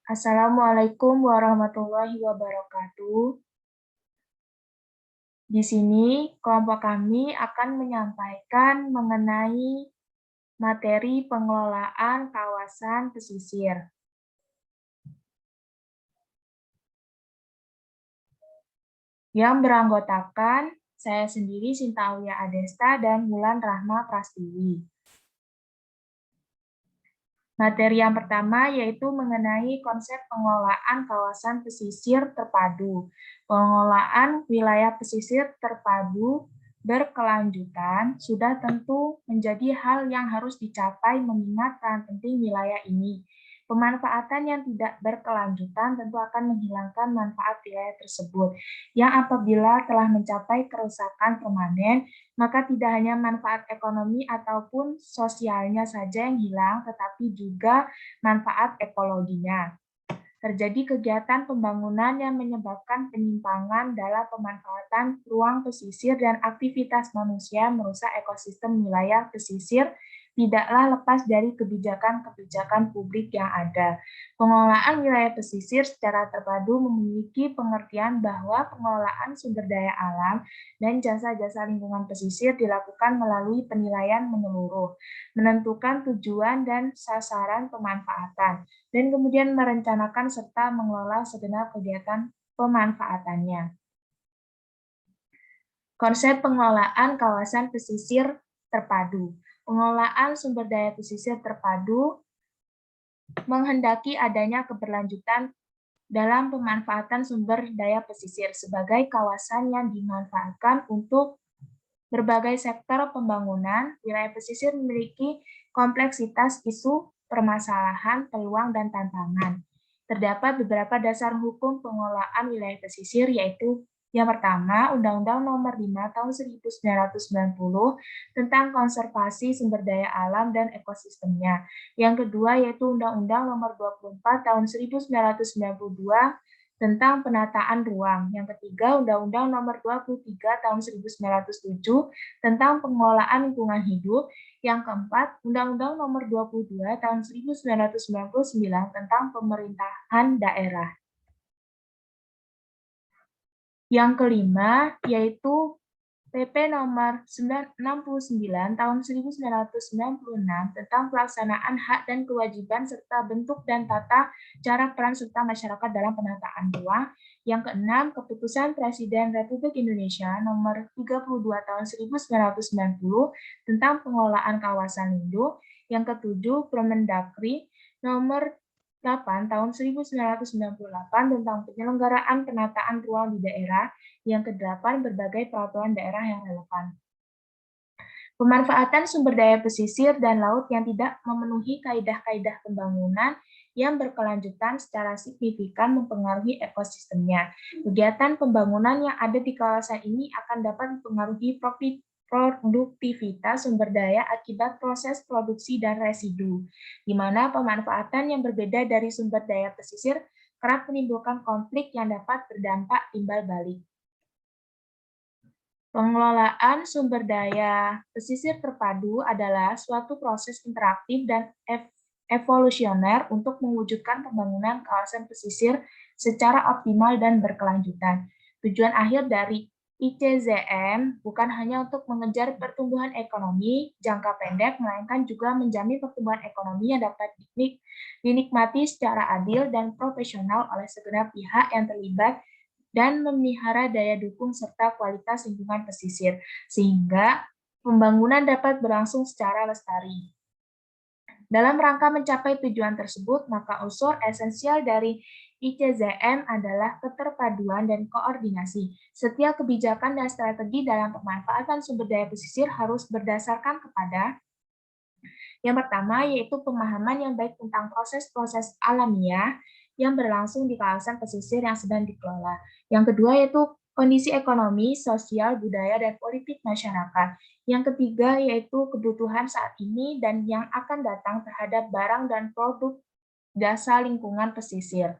Assalamualaikum warahmatullahi wabarakatuh. Di sini, kelompok kami akan menyampaikan mengenai materi pengelolaan kawasan pesisir. Yang beranggotakan saya sendiri, Sinta Aulia Adesta, dan Wulan Rahma Prastiwi. Materi yang pertama yaitu mengenai konsep pengelolaan kawasan pesisir terpadu. Pengelolaan wilayah pesisir terpadu berkelanjutan sudah tentu menjadi hal yang harus dicapai mengingat peran penting wilayah ini. Pemanfaatan yang tidak berkelanjutan tentu akan menghilangkan manfaat wilayah tersebut, yang apabila telah mencapai kerusakan permanen, maka tidak hanya manfaat ekonomi ataupun sosialnya saja yang hilang, tetapi juga manfaat ekologinya. Terjadi kegiatan pembangunan yang menyebabkan penyimpangan dalam pemanfaatan ruang pesisir dan aktivitas manusia merusak ekosistem wilayah pesisir tidaklah lepas dari kebijakan-kebijakan publik yang ada. Pengelolaan wilayah pesisir secara terpadu memiliki pengertian bahwa pengelolaan sumber daya alam dan jasa-jasa lingkungan pesisir dilakukan melalui penilaian menyeluruh, menentukan tujuan dan sasaran pemanfaatan, dan kemudian merencanakan serta mengelola segenap kegiatan pemanfaatannya. Konsep pengelolaan kawasan pesisir terpadu. Pengelolaan sumber daya pesisir terpadu menghendaki adanya keberlanjutan dalam pemanfaatan sumber daya pesisir sebagai kawasan yang dimanfaatkan untuk berbagai sektor pembangunan. Wilayah pesisir memiliki kompleksitas isu, permasalahan, peluang, dan tantangan. Terdapat beberapa dasar hukum pengelolaan wilayah pesisir, yaitu yang pertama, Undang-Undang Nomor 5 Tahun 1990 tentang konservasi sumber daya alam dan ekosistemnya. Yang kedua, yaitu Undang-Undang Nomor 24 Tahun 1992 tentang penataan ruang. Yang ketiga, Undang-Undang Nomor 23 Tahun 1907 tentang pengelolaan lingkungan hidup. Yang keempat, Undang-Undang Nomor 22 Tahun 1999 tentang pemerintahan daerah. Yang kelima, yaitu PP Nomor 69 Tahun 1996 tentang pelaksanaan hak dan kewajiban serta bentuk dan tata cara peran serta masyarakat dalam penataan ruang. Yang keenam, Keputusan Presiden Republik Indonesia Nomor 32 Tahun 1990 tentang pengelolaan kawasan lindung. Yang ketujuh, Permendagri Nomor 8 Tahun 1998 tentang penyelenggaraan penataan ruang di daerah. Yang kedelapan, berbagai peraturan daerah yang relevan. Pemanfaatan sumber daya pesisir dan laut yang tidak memenuhi kaidah-kaidah pembangunan yang berkelanjutan secara signifikan mempengaruhi ekosistemnya. Kegiatan pembangunan yang ada di kawasan ini akan dapat mempengaruhi produktivitas sumber daya akibat proses produksi dan residu, di mana pemanfaatan yang berbeda dari sumber daya pesisir kerap menimbulkan konflik yang dapat berdampak timbal balik. Pengelolaan sumber daya pesisir terpadu adalah suatu proses interaktif dan evolusioner untuk mewujudkan pembangunan kawasan pesisir secara optimal dan berkelanjutan. Tujuan akhir dari ICZM bukan hanya untuk mengejar pertumbuhan ekonomi jangka pendek, melainkan juga menjamin pertumbuhan ekonomi yang dapat dinikmati secara adil dan profesional oleh segenap pihak yang terlibat dan memelihara daya dukung serta kualitas lingkungan pesisir, sehingga pembangunan dapat berlangsung secara lestari. Dalam rangka mencapai tujuan tersebut, maka unsur esensial dari ICZM adalah keterpaduan dan koordinasi. Setiap kebijakan dan strategi dalam pemanfaatan sumber daya pesisir harus berdasarkan kepada yang pertama, yaitu pemahaman yang baik tentang proses-proses alamiah yang berlangsung di kawasan pesisir yang sedang dikelola. Yang kedua, yaitu kondisi ekonomi, sosial, budaya, dan politik masyarakat. Yang ketiga, yaitu kebutuhan saat ini dan yang akan datang terhadap barang dan produk jasa lingkungan pesisir.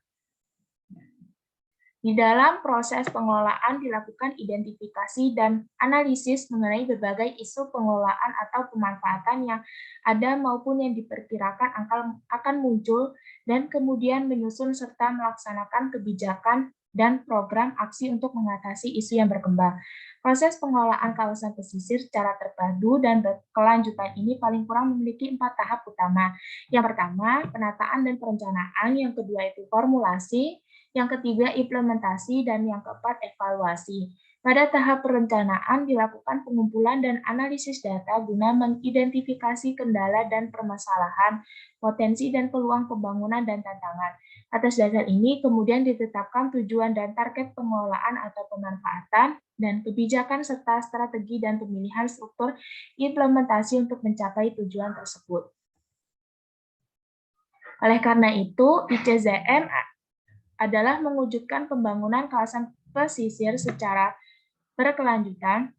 Di dalam proses pengelolaan dilakukan identifikasi dan analisis mengenai berbagai isu pengelolaan atau pemanfaatan yang ada maupun yang diperkirakan akan muncul dan kemudian menyusun serta melaksanakan kebijakan dan program aksi untuk mengatasi isu yang berkembang. Proses pengelolaan kawasan pesisir secara terpadu dan berkelanjutan ini paling kurang memiliki 4 tahap utama. Yang pertama, penataan dan perencanaan, yang kedua itu formulasi, yang ketiga implementasi, dan yang keempat evaluasi. Pada tahap perencanaan dilakukan pengumpulan dan analisis data guna mengidentifikasi kendala dan permasalahan, potensi dan peluang pembangunan dan tantangan. Atas dasar ini kemudian ditetapkan tujuan dan target pengelolaan atau pemanfaatan dan kebijakan serta strategi dan pemilihan struktur implementasi untuk mencapai tujuan tersebut. Oleh karena itu, ICZM adalah mewujudkan pembangunan kawasan pesisir secara berkelanjutan,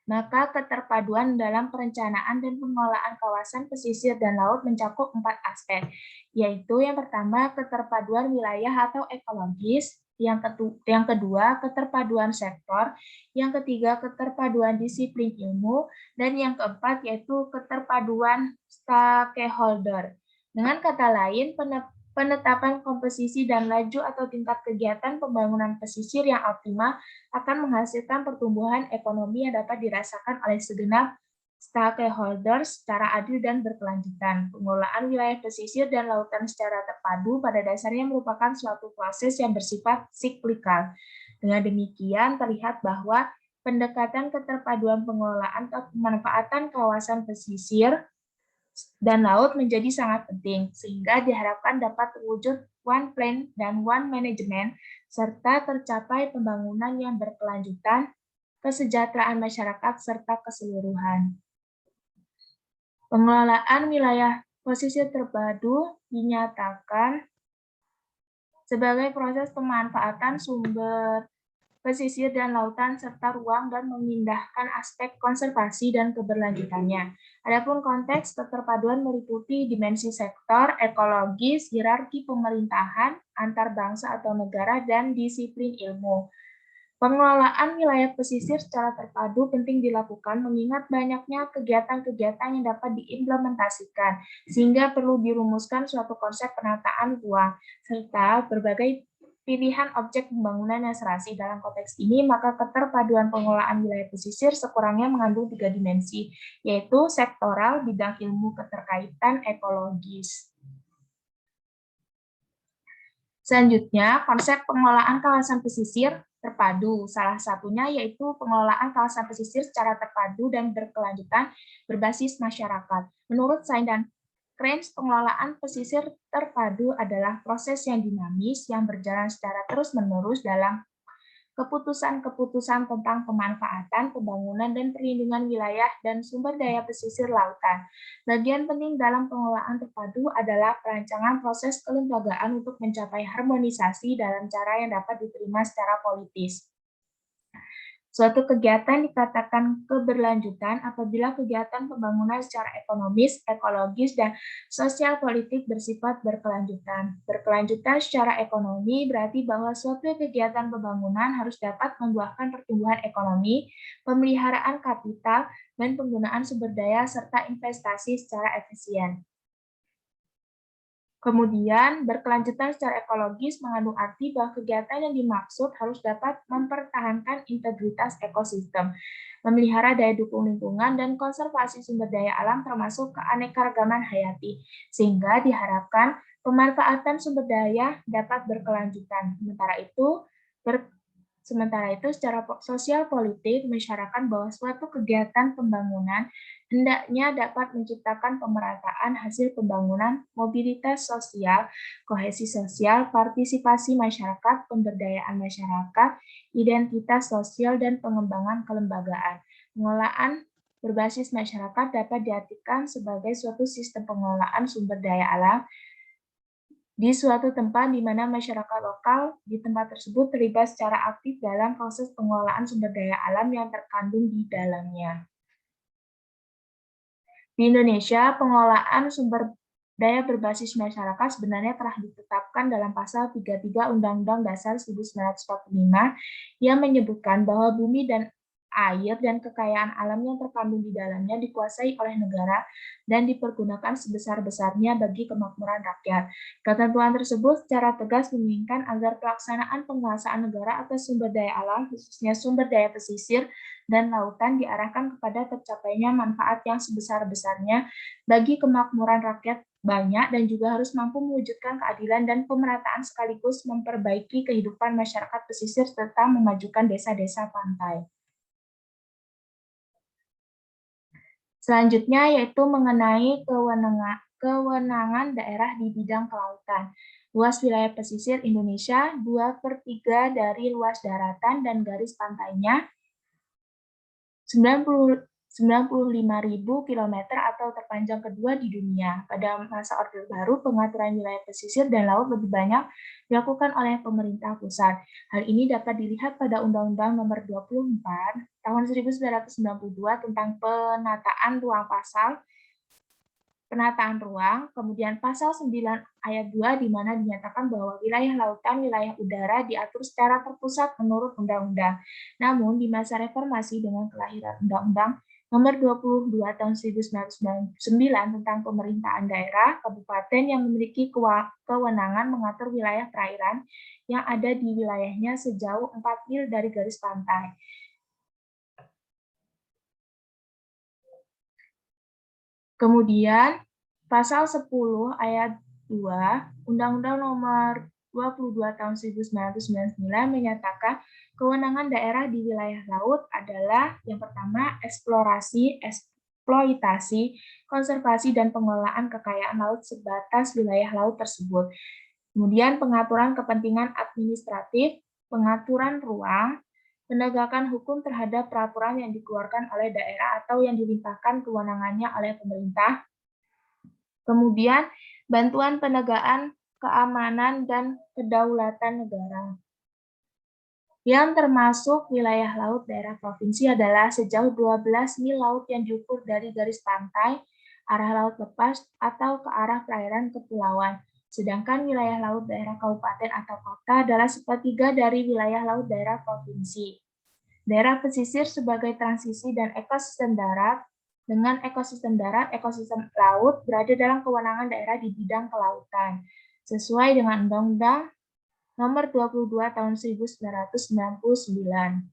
maka keterpaduan dalam perencanaan dan pengelolaan kawasan pesisir dan laut mencakup 4 aspek, yaitu yang pertama keterpaduan wilayah atau ekologis, yang kedua keterpaduan sektor, yang ketiga keterpaduan disiplin ilmu, dan yang keempat yaitu keterpaduan stakeholder. Dengan kata lain, penetapan komposisi dan laju atau tingkat kegiatan pembangunan pesisir yang optimal akan menghasilkan pertumbuhan ekonomi yang dapat dirasakan oleh segenap stakeholders secara adil dan berkelanjutan. Pengelolaan wilayah pesisir dan lautan secara terpadu pada dasarnya merupakan suatu proses yang bersifat siklikal. Dengan demikian, terlihat bahwa pendekatan keterpaduan pengelolaan atau pemanfaatan kawasan pesisir dan laut menjadi sangat penting, sehingga diharapkan dapat terwujud one plan dan one management, serta tercapai pembangunan yang berkelanjutan, kesejahteraan masyarakat, serta keseluruhan. Pengelolaan wilayah pesisir terpadu dinyatakan sebagai proses pemanfaatan sumber pesisir dan lautan serta ruang dan memindahkan aspek konservasi dan keberlanjutannya. Adapun konteks keterpaduan meliputi dimensi sektor, ekologis, hierarki pemerintahan, antar bangsa atau negara, dan disiplin ilmu. Pengelolaan wilayah pesisir secara terpadu penting dilakukan mengingat banyaknya kegiatan-kegiatan yang dapat diimplementasikan, sehingga perlu dirumuskan suatu konsep penataan ruang, serta berbagai pilihan objek pembangunan yang serasi. Dalam konteks ini, maka keterpaduan pengelolaan wilayah pesisir sekurangnya mengandung 3 dimensi, yaitu sektoral, bidang ilmu keterkaitan, ekologis. Selanjutnya, konsep pengelolaan kawasan pesisir terpadu. Salah satunya yaitu pengelolaan kawasan pesisir secara terpadu dan berkelanjutan berbasis masyarakat. Menurut Sain dan Kranz, pengelolaan pesisir terpadu adalah proses yang dinamis yang berjalan secara terus-menerus dalam keputusan-keputusan tentang pemanfaatan, pembangunan, dan perlindungan wilayah dan sumber daya pesisir lautan. Bagian penting dalam pengelolaan terpadu adalah perancangan proses kelembagaan untuk mencapai harmonisasi dalam cara yang dapat diterima secara politis. Suatu kegiatan dikatakan keberlanjutan apabila kegiatan pembangunan secara ekonomis, ekologis, dan sosial politik bersifat berkelanjutan. Berkelanjutan secara ekonomi berarti bahwa suatu kegiatan pembangunan harus dapat membuahkan pertumbuhan ekonomi, pemeliharaan kapital, dan penggunaan sumber daya serta investasi secara efisien. Kemudian, berkelanjutan secara ekologis mengandung arti bahwa kegiatan yang dimaksud harus dapat mempertahankan integritas ekosistem, memelihara daya dukung lingkungan, dan konservasi sumber daya alam termasuk keanekaragaman hayati, sehingga diharapkan pemanfaatan sumber daya dapat berkelanjutan. Sementara itu, secara sosial politik mensyaratkan bahwa suatu kegiatan pembangunan hendaknya dapat menciptakan pemerataan hasil pembangunan, mobilitas sosial, kohesi sosial, partisipasi masyarakat, pemberdayaan masyarakat, identitas sosial, dan pengembangan kelembagaan. Pengelolaan berbasis masyarakat dapat diartikan sebagai suatu sistem pengelolaan sumber daya alam di suatu tempat di mana masyarakat lokal di tempat tersebut terlibat secara aktif dalam proses pengelolaan sumber daya alam yang terkandung di dalamnya. Di Indonesia, pengelolaan sumber daya berbasis masyarakat sebenarnya telah ditetapkan dalam pasal 33 Undang-Undang Dasar 1945 yang menyebutkan bahwa bumi dan air, dan kekayaan alam yang terkandung di dalamnya dikuasai oleh negara dan dipergunakan sebesar-besarnya bagi kemakmuran rakyat. Ketentuan tersebut secara tegas menginginkan agar pelaksanaan penguasaan negara atas sumber daya alam, khususnya sumber daya pesisir dan lautan, diarahkan kepada tercapainya manfaat yang sebesar-besarnya bagi kemakmuran rakyat banyak, dan juga harus mampu mewujudkan keadilan dan pemerataan sekaligus memperbaiki kehidupan masyarakat pesisir serta memajukan desa-desa pantai. Selanjutnya yaitu mengenai kewenangan daerah di bidang kelautan. Luas wilayah pesisir Indonesia 2/3 dari luas daratan dan garis pantainya 95.000 kilometer atau terpanjang kedua di dunia. Pada masa Orde Baru, pengaturan wilayah pesisir dan laut lebih banyak dilakukan oleh pemerintah pusat. Hal ini dapat dilihat pada Undang-Undang Nomor 24 Tahun 1992 tentang penataan ruang, kemudian pasal 9 ayat 2 di mana dinyatakan bahwa wilayah lautan, wilayah udara diatur secara terpusat menurut undang-undang. Namun di masa reformasi dengan kelahiran Undang-Undang Nomor 22 Tahun 1999 tentang pemerintahan daerah, kabupaten yang memiliki kewenangan mengatur wilayah perairan yang ada di wilayahnya sejauh 4 mil dari garis pantai. Kemudian, pasal 10 ayat 2 Undang-Undang Nomor 22 Tahun 1999 menyatakan kewenangan daerah di wilayah laut adalah yang pertama eksplorasi, eksploitasi, konservasi, dan pengelolaan kekayaan laut sebatas wilayah laut tersebut. Kemudian pengaturan kepentingan administratif, pengaturan ruang, penegakan hukum terhadap peraturan yang dikeluarkan oleh daerah atau yang dilimpahkan kewenangannya oleh pemerintah. Kemudian, bantuan penegakan keamanan dan kedaulatan negara. Yang termasuk wilayah laut daerah provinsi adalah sejauh 12 mil laut yang diukur dari garis pantai, arah laut lepas, atau ke arah perairan kepulauan. Sedangkan wilayah laut daerah kabupaten atau kota adalah sepertiga dari wilayah laut daerah provinsi. Daerah pesisir sebagai transisi dan ekosistem darat. Dengan ekosistem darat, ekosistem laut berada dalam kewenangan daerah di bidang kelautan. Sesuai dengan Undang-Undang Nomor 22 Tahun 1999.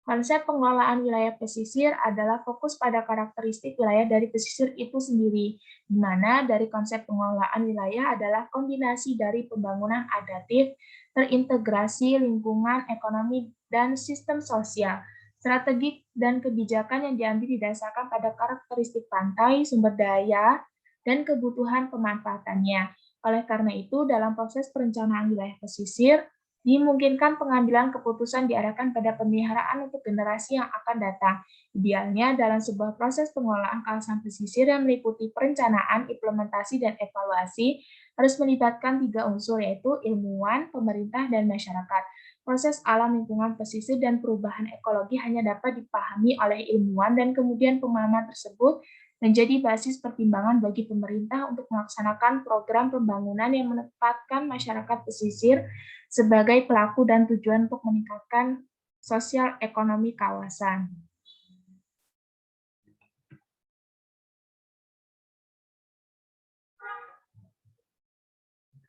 Konsep pengelolaan wilayah pesisir adalah fokus pada karakteristik wilayah dari pesisir itu sendiri, di mana dari konsep pengelolaan wilayah adalah kombinasi dari pembangunan adaptif, terintegrasi lingkungan, ekonomi, dan sistem sosial, strategik, dan kebijakan yang diambil didasarkan pada karakteristik pantai, sumber daya, dan kebutuhan pemanfaatannya. Oleh karena itu, dalam proses perencanaan wilayah pesisir, dimungkinkan pengambilan keputusan diarahkan pada pemeliharaan untuk generasi yang akan datang. Idealnya dalam sebuah proses pengelolaan kawasan pesisir yang meliputi perencanaan, implementasi, dan evaluasi harus melibatkan 3 unsur, yaitu ilmuwan, pemerintah, dan masyarakat. Proses alam lingkungan pesisir dan perubahan ekologi hanya dapat dipahami oleh ilmuwan, dan kemudian pemahaman tersebut menjadi basis pertimbangan bagi pemerintah untuk melaksanakan program pembangunan yang menempatkan masyarakat pesisir sebagai pelaku dan tujuan untuk meningkatkan sosial ekonomi kawasan.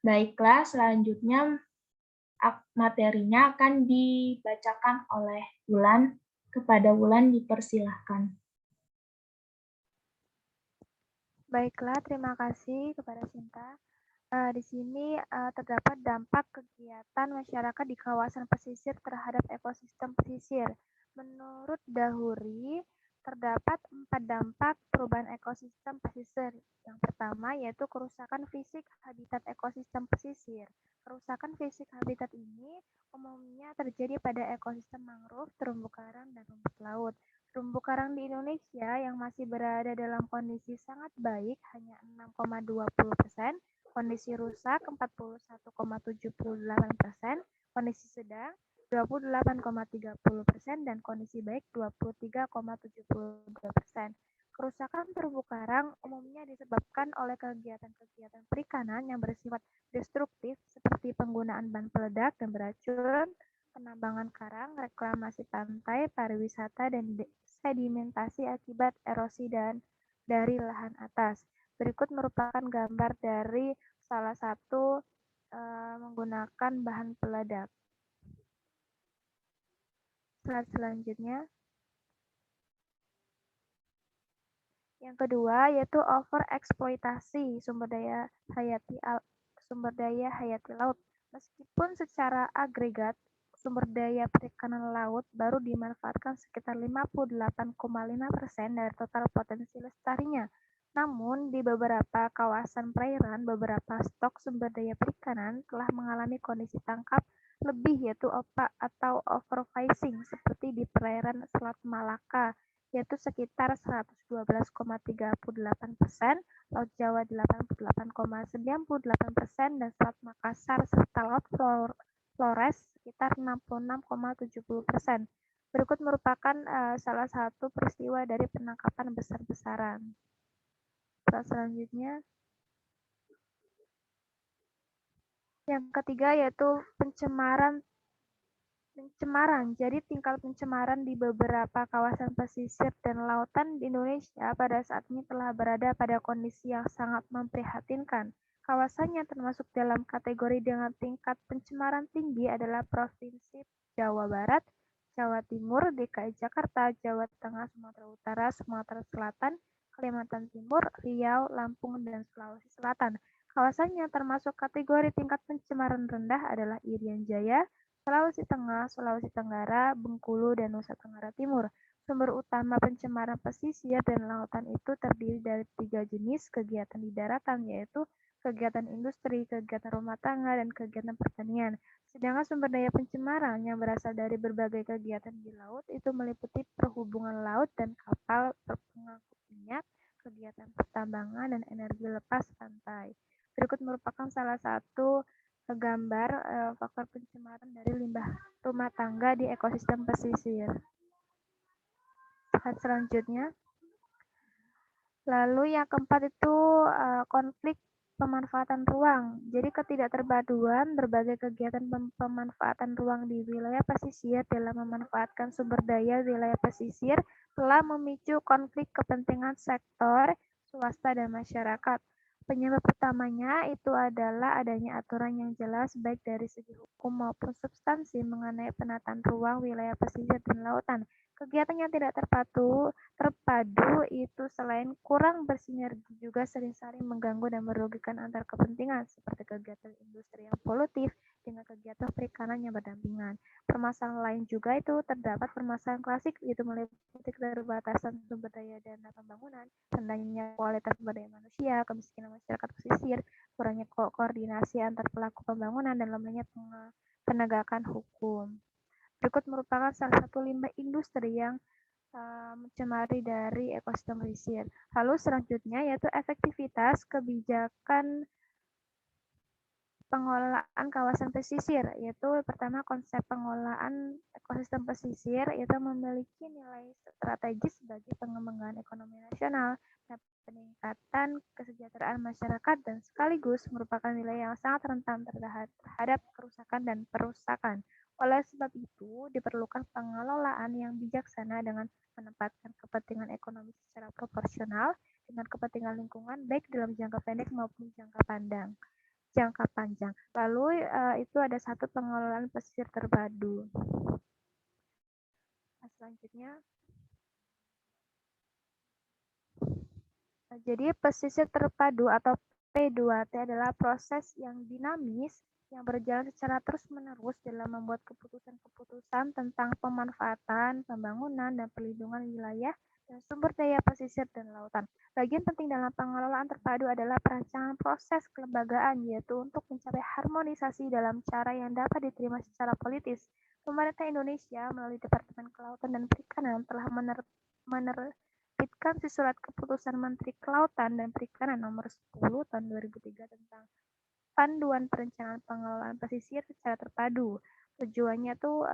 Baiklah, selanjutnya materinya akan dibacakan oleh Wulan. Kepada Wulan dipersilahkan. Baiklah, terima kasih kepada Sinta. Di sini terdapat dampak kegiatan masyarakat di kawasan pesisir terhadap ekosistem pesisir. Menurut Dahuri, terdapat 4 dampak perubahan ekosistem pesisir. Yang pertama yaitu kerusakan fisik habitat ekosistem pesisir. Kerusakan fisik habitat ini umumnya terjadi pada ekosistem mangrove, terumbu karang, dan rumput laut. Terumbu karang di Indonesia yang masih berada dalam kondisi sangat baik hanya 6,20%, kondisi rusak 41,78%, kondisi sedang 28,30%, dan kondisi baik 23,72%. Kerusakan terumbu karang umumnya disebabkan oleh kegiatan-kegiatan perikanan yang bersifat destruktif seperti penggunaan bahan peledak dan beracun, penambangan karang, reklamasi pantai, pariwisata, dan sedimentasi akibat erosi dan dari lahan atas. Berikut merupakan gambar dari salah satu menggunakan bahan peledak. Slide selanjutnya. Yang kedua yaitu overeksploitasi sumber daya hayati laut. Meskipun secara agregat sumber daya perikanan laut baru dimanfaatkan sekitar 58,5% dari total potensi lestarinya. Namun, di beberapa kawasan perairan, beberapa stok sumber daya perikanan telah mengalami kondisi tangkap lebih yaitu OPA atau overfishing seperti di perairan Selat Malaka, yaitu sekitar 112,38%, Laut Jawa 88,98%, dan Selat Makassar serta Laut Flores sekitar 66,70%. Berikut merupakan salah satu peristiwa dari penangkapan besar-besaran. Selanjutnya, yang ketiga yaitu pencemaran. Jadi tingkat pencemaran di beberapa kawasan pesisir dan lautan di Indonesia pada saat ini telah berada pada kondisi yang sangat memprihatinkan. Kawasannya termasuk dalam kategori dengan tingkat pencemaran tinggi adalah Provinsi Jawa Barat, Jawa Timur, DKI Jakarta, Jawa Tengah, Sumatera Utara, Sumatera Selatan, Kalimantan Timur, Riau, Lampung, dan Sulawesi Selatan. Kawasannya termasuk kategori tingkat pencemaran rendah adalah Irian Jaya, Sulawesi Tengah, Sulawesi Tenggara, Bengkulu, dan Nusa Tenggara Timur. Sumber utama pencemaran pesisir dan lautan itu terdiri dari 3 jenis kegiatan di daratan, yaitu kegiatan industri, kegiatan rumah tangga, dan kegiatan pertanian. Sedangkan sumber daya pencemaran yang berasal dari berbagai kegiatan di laut itu meliputi perhubungan laut dan kapal pengangkut minyak, kegiatan pertambangan, dan energi lepas pantai. Berikut merupakan salah satu gambar faktor pencemaran dari limbah rumah tangga di ekosistem pesisir. Selanjutnya, lalu yang keempat itu konflik pemanfaatan ruang. Jadi ketidakterpaduan berbagai kegiatan pemanfaatan ruang di wilayah pesisir dalam memanfaatkan sumber daya wilayah pesisir telah memicu konflik kepentingan sektor swasta dan masyarakat. Penyebab utamanya itu adalah adanya aturan yang jelas baik dari segi hukum maupun substansi mengenai penataan ruang wilayah pesisir dan lautan. Kegiatan yang tidak terpadu itu selain kurang bersinergi juga sering saling mengganggu dan merugikan antar kepentingan seperti kegiatan industri yang polutif dengan kegiatan perikanan yang berdampingan. Permasalahan lain juga itu terdapat permasalahan klasik yaitu meliputi keterbatasan sumber daya dana pembangunan, rendahnya kualitas sumber daya manusia, kemiskinan masyarakat pesisir, kurangnya koordinasi antar pelaku pembangunan, dan lemahnya penegakan hukum. Berikut merupakan salah satu limbah industri yang mencemari dari ekosistem pesisir. Lalu selanjutnya yaitu efektivitas kebijakan pengelolaan kawasan pesisir, yaitu pertama konsep pengelolaan ekosistem pesisir itu memiliki nilai strategis bagi pengembangan ekonomi nasional dan peningkatan kesejahteraan masyarakat dan sekaligus merupakan nilai yang sangat rentan terhadap kerusakan dan perusakan. Oleh sebab itu, diperlukan pengelolaan yang bijaksana dengan menempatkan kepentingan ekonomi secara proporsional dengan kepentingan lingkungan baik dalam jangka pendek maupun jangka panjang. Lalu itu ada satu pengelolaan pesisir terpadu. Selanjutnya, jadi pesisir terpadu atau P2T adalah proses yang dinamis yang berjalan secara terus-menerus dalam membuat keputusan-keputusan tentang pemanfaatan, pembangunan, dan perlindungan wilayah dan sumber daya pesisir dan lautan. Bagian penting dalam pengelolaan terpadu adalah perancangan proses kelembagaan, yaitu untuk mencapai harmonisasi dalam cara yang dapat diterima secara politis. Pemerintah Indonesia melalui Departemen Kelautan dan Perikanan telah menerbitkan surat keputusan Menteri Kelautan dan Perikanan nomor 10 tahun 2003 tentang panduan perencanaan pengelolaan pesisir secara terpadu. Tujuannya tuh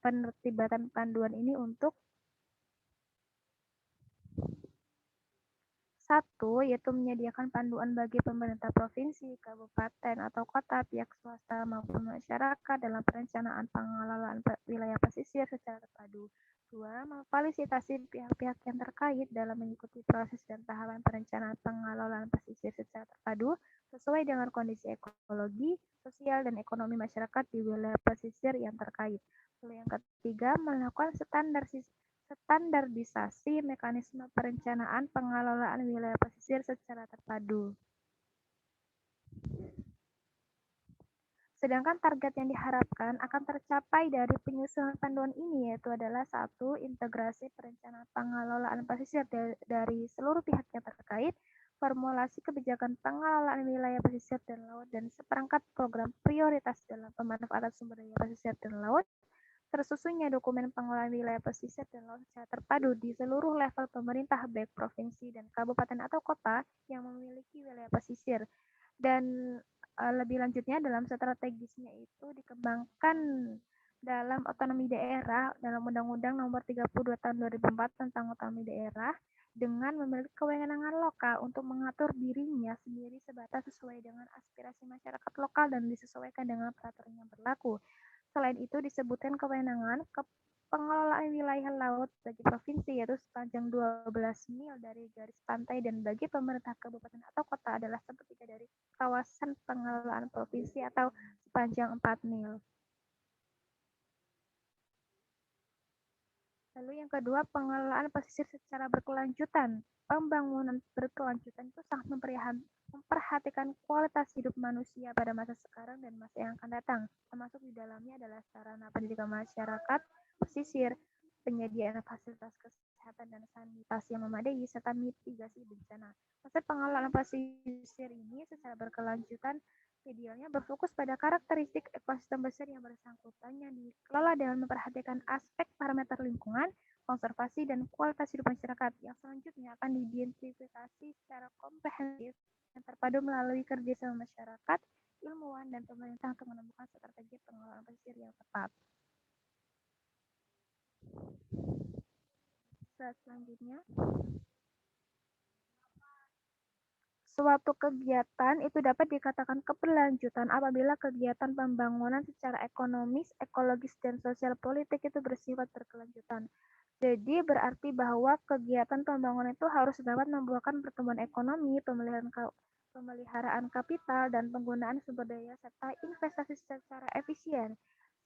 penertibatan panduan ini untuk Satu, yaitu menyediakan panduan bagi pemerintah provinsi, kabupaten, atau kota, pihak swasta, maupun masyarakat dalam perencanaan pengelolaan wilayah pesisir secara terpadu. Dua, memfasilitasi pihak-pihak yang terkait dalam mengikuti proses dan tahapan perencanaan pengelolaan pesisir secara terpadu sesuai dengan kondisi ekologi, sosial, dan ekonomi masyarakat di wilayah pesisir yang terkait. Lalu yang ketiga, melakukan standarisasi mekanisme perencanaan pengelolaan wilayah pesisir secara terpadu. Sedangkan target yang diharapkan akan tercapai dari penyusunan panduan ini yaitu adalah satu, integrasi perencanaan pengelolaan pesisir dari seluruh pihak yang terkait, formulasi kebijakan pengelolaan wilayah pesisir dan laut, dan seperangkat program prioritas dalam pemanfaatan sumber daya pesisir dan laut, tersusunnya dokumen pengelolaan wilayah pesisir dan laut secara terpadu di seluruh level pemerintah baik provinsi dan kabupaten atau kota yang memiliki wilayah pesisir. Dan lebih lanjutnya dalam strategisnya itu dikembangkan dalam otonomi daerah dalam Undang-Undang Nomor 32 Tahun 2004 tentang otonomi daerah dengan memiliki kewenangan lokal untuk mengatur dirinya sendiri sebatas sesuai dengan aspirasi masyarakat lokal dan disesuaikan dengan peraturan yang berlaku. Selain itu disebutkan kewenangan pengelolaan wilayah laut bagi provinsi yaitu sepanjang 12 mil dari garis pantai dan bagi pemerintah kabupaten atau kota adalah sepertiga dari kawasan pengelolaan provinsi atau sepanjang 4 mil. Lalu yang kedua, pengelolaan pesisir secara berkelanjutan. Pembangunan berkelanjutan itu sangat memperhatikan kualitas hidup manusia pada masa sekarang dan masa yang akan datang. Termasuk di dalamnya adalah sarana pendidikan masyarakat, pesisir, penyediaan fasilitas kesehatan dan sanitasi yang memadai, serta mitigasi bencana. Konsep pengelolaan pesisir ini secara berkelanjutan idealnya berfokus pada karakteristik ekosistem besar yang bersangkutan yang dikelola dengan memperhatikan aspek parameter lingkungan, konservasi, dan kualitas hidup masyarakat yang selanjutnya akan diidentifikasi secara komprehensif yang terpadu melalui kerjasama masyarakat, ilmuwan, dan pemerintah untuk menemukan strategi pengelolaan pesisir yang tepat. Selanjutnya, suatu kegiatan itu dapat dikatakan keberlanjutan apabila kegiatan pembangunan secara ekonomis, ekologis, dan sosial politik itu bersifat berkelanjutan. Jadi berarti bahwa kegiatan pembangunan itu harus dapat membuahkan pertumbuhan ekonomi, pemeliharaan kapital, dan penggunaan sumber daya serta investasi secara efisien.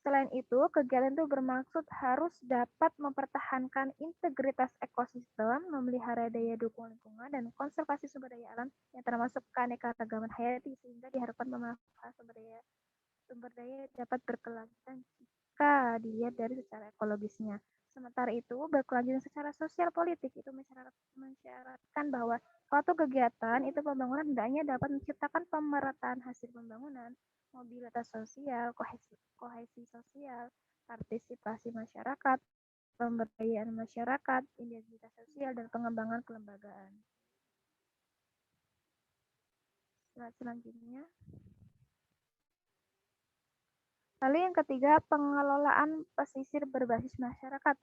Selain itu, kegiatan itu bermaksud harus dapat mempertahankan integritas ekosistem, memelihara daya dukung lingkungan, dan konservasi sumber daya alam yang termasuk keanekaragaman hayati sehingga diharapkan pemanfaatan sumber daya dapat berkelanjutan jika dilihat dari secara ekologisnya. Sementara itu, berkelanjutan secara sosial politik itu mensyaratkan bahwa suatu kegiatan itu pembangunan hendaknya dapat menciptakan pemerataan hasil pembangunan, mobilitas sosial, kohesi sosial, partisipasi masyarakat, pemberdayaan masyarakat, identitas sosial, dan pengembangan kelembagaan. Selanjutnya. Lalu yang ketiga, pengelolaan pesisir berbasis masyarakat.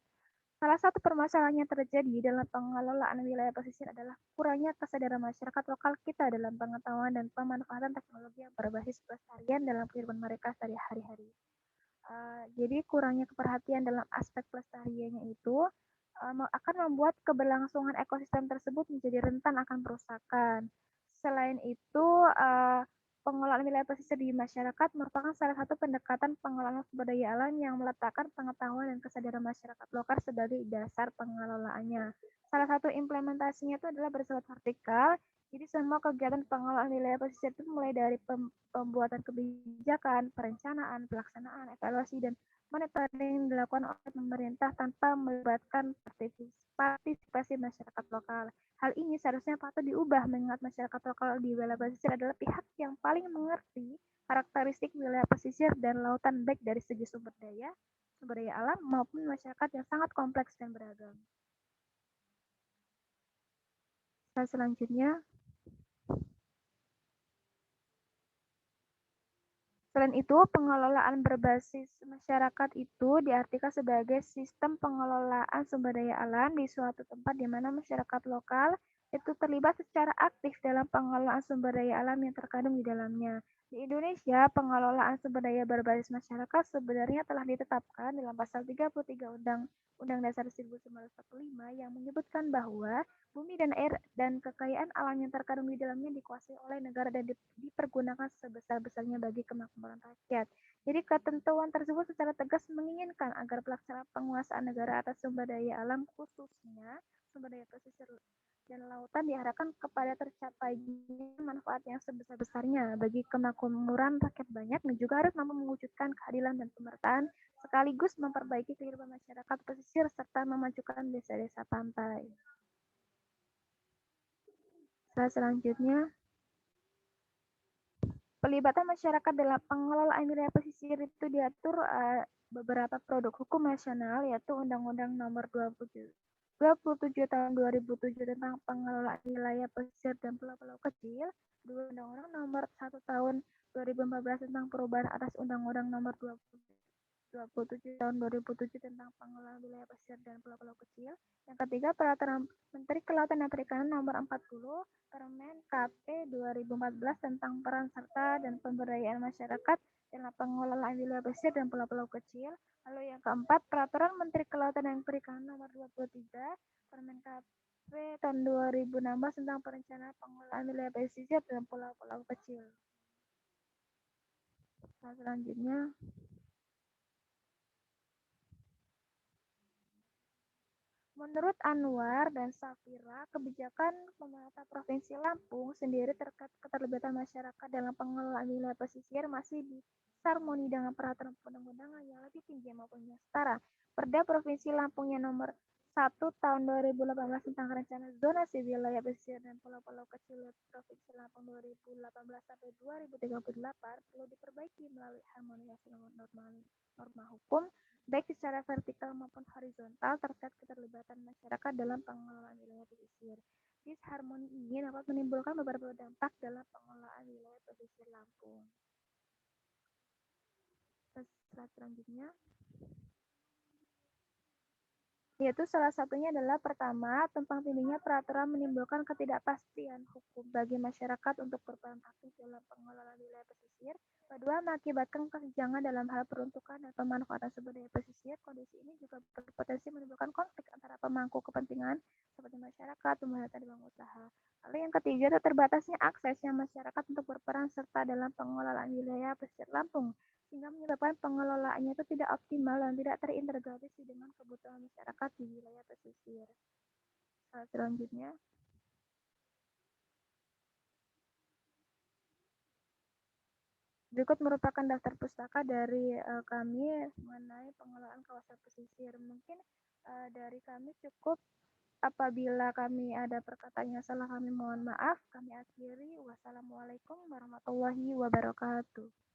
Salah satu permasalahan yang terjadi dalam pengelolaan wilayah pesisir adalah kurangnya kesadaran masyarakat lokal kita dalam pengetahuan dan pemanfaatan teknologi yang berbasis pelestarian dalam kehidupan mereka sehari-hari. Jadi kurangnya keperhatian dalam aspek pelestariannya itu akan membuat keberlangsungan ekosistem tersebut menjadi rentan akan perusakan. Selain itu, pengelolaan wilayah pesisir di masyarakat merupakan salah satu pendekatan pengelolaan sumber daya alam yang meletakkan pengetahuan dan kesadaran masyarakat lokal sebagai dasar pengelolaannya. Salah satu implementasinya itu adalah bersifat vertikal. Jadi semua kegiatan pengelolaan wilayah pesisir itu mulai dari pembuatan kebijakan, perencanaan, pelaksanaan, evaluasi, dan monitoring dilakukan oleh pemerintah tanpa melibatkan partisipasi masyarakat lokal. Hal ini seharusnya patut diubah mengingat masyarakat lokal di wilayah pesisir adalah pihak yang paling mengerti karakteristik wilayah pesisir dan lautan baik dari segi sumber daya alam maupun masyarakat yang sangat kompleks dan beragam. Selanjutnya, selain itu, pengelolaan berbasis masyarakat itu diartikan sebagai sistem pengelolaan sumber daya alam di suatu tempat di mana masyarakat lokal itu terlibat secara aktif dalam pengelolaan sumber daya alam yang terkandung di dalamnya. Di Indonesia, pengelolaan sumber daya berbasis masyarakat sebenarnya telah ditetapkan dalam pasal 33 Undang Dasar 1945 yang menyebutkan bahwa bumi dan air dan kekayaan alam yang terkandung di dalamnya dikuasai oleh negara dan dipergunakan sebesar-besarnya bagi kemakmuran rakyat. Jadi ketentuan tersebut secara tegas menginginkan agar pelaksanaan penguasaan negara atas sumber daya alam khususnya sumber daya pesisir dan lautan diarahkan kepada tercapainya manfaat yang sebesar-besarnya bagi kemakmuran rakyat banyak dan juga harus mampu mewujudkan keadilan dan pemertaan sekaligus memperbaiki kehidupan masyarakat pesisir serta memajukan desa-desa pantai. Selanjutnya, pelibatan masyarakat dalam pengelolaan wilayah pesisir itu diatur beberapa produk hukum nasional yaitu Undang-Undang Nomor 27 tahun 2007 tentang pengelolaan wilayah pesisir dan pulau-pulau kecil, Undang-Undang Nomor 1 tahun 2014 tentang perubahan atas Undang-Undang Nomor 27 tahun 2007 tentang pengelolaan wilayah pesisir dan pulau-pulau kecil. Yang ketiga, Peraturan Menteri Kelautan dan Perikanan Nomor 40, Permen KP 2014 tentang peran serta dan pemberdayaan masyarakat dalam pengelolaan wilayah pesisir dan pulau-pulau kecil. Lalu yang keempat, Peraturan Menteri Kelautan dan Perikanan Nomor 23, Permen KP tahun 2016 tentang perencanaan pengelolaan wilayah pesisir dan pulau-pulau kecil. Selanjutnya, menurut Anwar dan Safira, kebijakan pemerintah Provinsi Lampung sendiri terkait keterlibatan masyarakat dalam pengelolaan wilayah pesisir masih disharmoni dengan peraturan perundang-undangan yang lebih tinggi maupun yang setara. Perda Provinsi Lampung yang nomor 1 tahun 2018 tentang rencana zonasi wilayah pesisir dan pulau-pulau kecil Provinsi Lampung 2018 sampai 2038 perlu diperbaiki melalui harmonisasi norma hukum baik secara vertikal maupun horizontal terkait keterlibatan masyarakat dalam pengelolaan wilayah pesisir. Disharmoni ini dapat menimbulkan beberapa dampak dalam pengelolaan wilayah pesisir Lampung. Slide selanjutnya, yaitu salah satunya adalah pertama, tumpang tindihnya peraturan menimbulkan ketidakpastian hukum bagi masyarakat untuk berperan aktif dalam pengelolaan wilayah pesisir. Kedua, mengakibatkan kesenjangan dalam hal peruntukan dan pemanfaatan sumber daya pesisir. Kondisi ini juga berpotensi menimbulkan konflik antara pemangku kepentingan seperti masyarakat, pemerintah, dan bank usaha. Lalu yang ketiga, terbatasnya aksesnya masyarakat untuk berperan serta dalam pengelolaan wilayah pesisir Lampung, sehingga menyebabkan pengelolaannya itu tidak optimal dan tidak terintegrasi dengan kebutuhan masyarakat di wilayah pesisir. Selanjutnya, berikut merupakan daftar pustaka dari kami mengenai pengelolaan kawasan pesisir. Mungkin dari kami cukup. Apabila kami ada perkataan yang salah, kami mohon maaf. Kami akhiri. Wassalamualaikum warahmatullahi wabarakatuh.